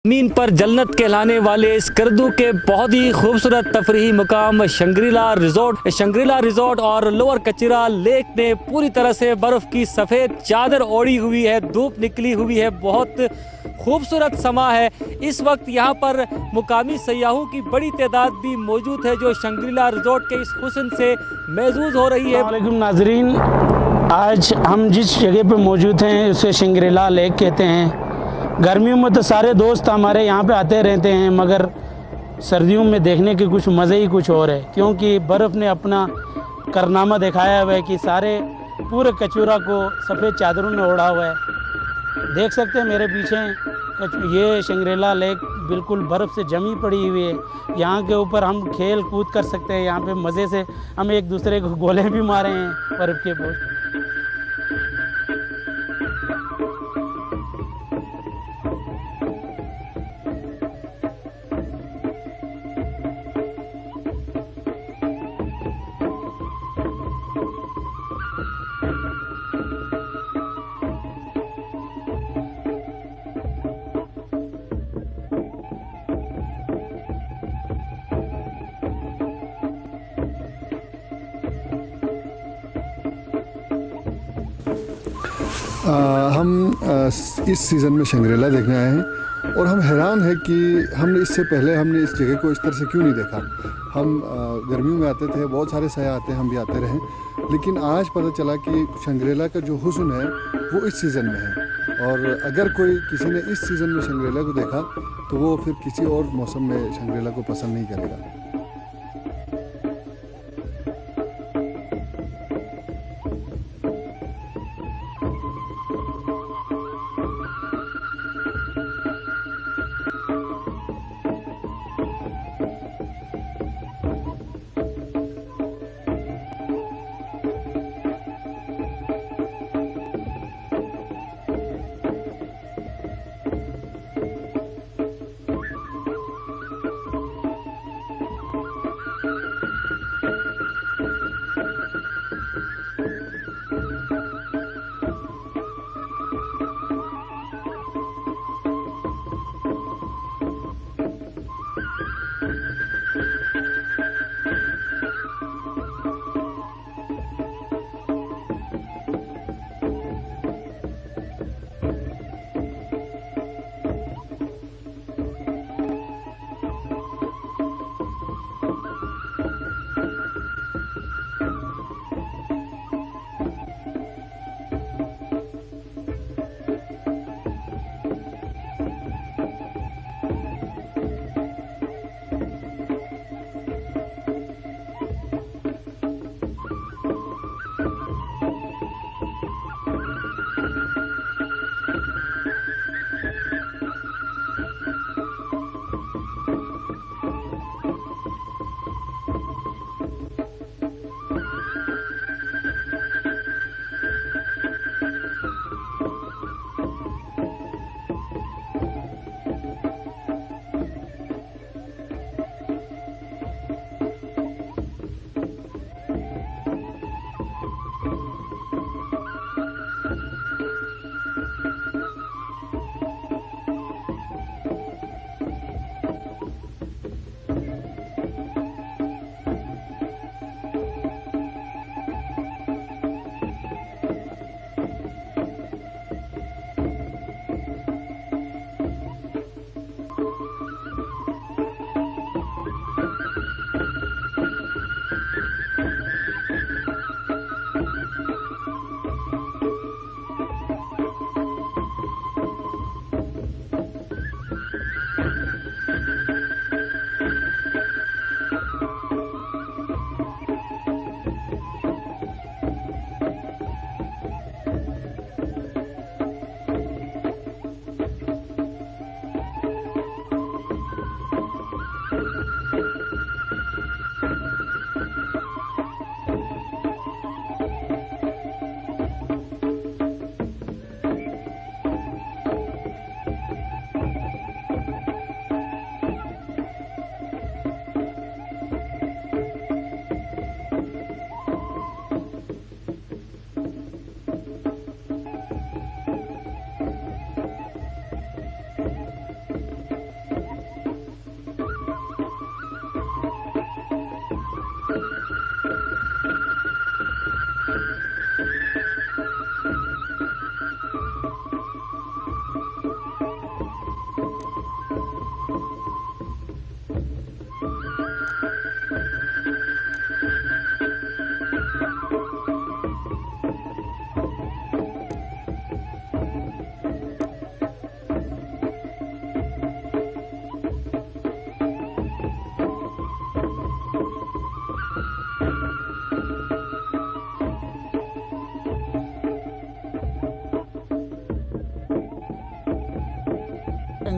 ज़मीन पर जन्नत कहलाने वाले स्कर्दू के बहुत ही खूबसूरत तफरीही मुकाम शंग्रीला रिजॉर्ट और लोअर कचरा लेक ने पूरी तरह से बर्फ़ की सफ़ेद चादर ओढ़ी हुई है। धूप निकली हुई है, बहुत खूबसूरत समा है। इस वक्त यहाँ पर मुकामी सयाहों की बड़ी तादाद भी मौजूद है जो शंग्रीला रिजॉर्ट के इस हुस्न से महजूज हो रही है। अस्सलामुअलैकुम नाजरीन, आज हम जिस जगह पे मौजूद हैं उसे शंग्रीला लेक कहते हैं। गर्मियों में तो सारे दोस्त हमारे यहाँ पे आते रहते हैं, मगर सर्दियों में देखने के कुछ मज़े ही कुछ और है, क्योंकि बर्फ़ ने अपना कारनामा दिखाया हुआ है कि सारे पूरे कचूरा को सफ़ेद चादरों ने ओढ़ा हुआ है। देख सकते हैं मेरे पीछे ये शंग्रीला लेक बिल्कुल बर्फ़ से जमी पड़ी हुई है। यहाँ के ऊपर हम खेल कूद कर सकते हैं। यहाँ पे मज़े से हम एक दूसरे को गोले भी मारे हैं बर्फ़ के ऊपर। इस सीज़न में शंग्रीला देखने आए हैं और हम हैरान हैं कि हमने इससे पहले इस जगह को इस तरह से क्यों नहीं देखा। हम गर्मियों में आते थे, बहुत सारे सयाह आते हैं, हम भी आते रहे, लेकिन आज पता चला कि शंग्रीला का जो हुस्न है वो इस सीज़न में है। और अगर किसी ने इस सीज़न में शंग्रीला को देखा तो वो फिर किसी और मौसम में शंग्रीला को पसंद नहीं करेगा।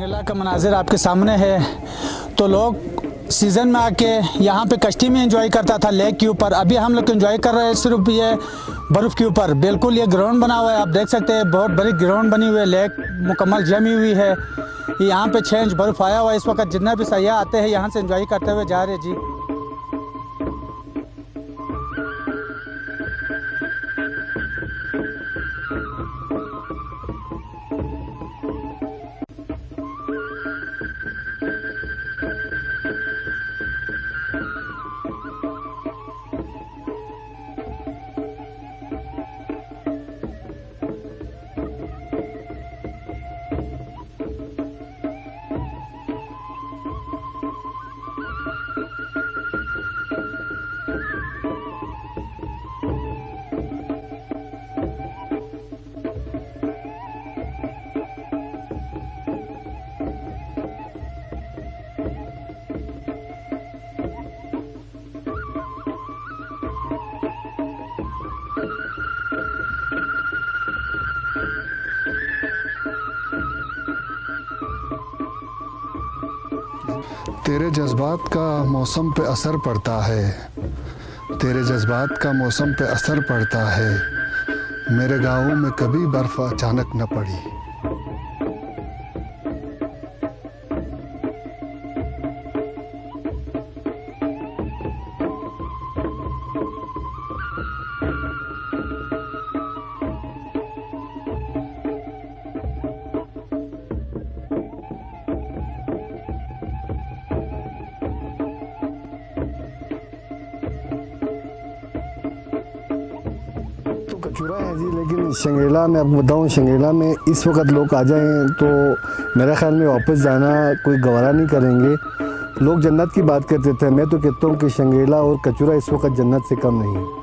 शंग्रीला का मनाजिर आपके सामने है। तो लोग सीज़न में आके यहाँ पे कश्ती में एंजॉय करता था लेक के ऊपर। अभी हम लोग एंजॉय कर रहे हैं सिर्फ ये बर्फ़ के ऊपर। बिल्कुल ये ग्राउंड बना हुआ है, आप देख सकते हैं बहुत बड़ी ग्राउंड बनी हुई है। लेक मुकम्मल जमी हुई है। यहाँ पे 6 इंच बर्फ़ आया हुआ है। इस वक्त जितना भी सयाह आते हैं यहाँ से एंजॉय करते हुए जा रहे हैं जी। तेरे जज्बात का मौसम पे असर पड़ता है, तेरे जज्बात का मौसम पे असर पड़ता है। मेरे गाँव में कभी बर्फ़ अचानक न पड़ी। कचूरा है जी, लेकिन शंग्रीला में आपको बताऊँ, शंग्रीला में इस वक्त लोग आ जाएं तो मेरा ख्याल में वापस जाना कोई गवारा नहीं करेंगे। लोग जन्नत की बात करते थे, मैं तो कहता हूँ कि शंग्रीला और कचूरा इस वक्त जन्नत से कम नहीं है।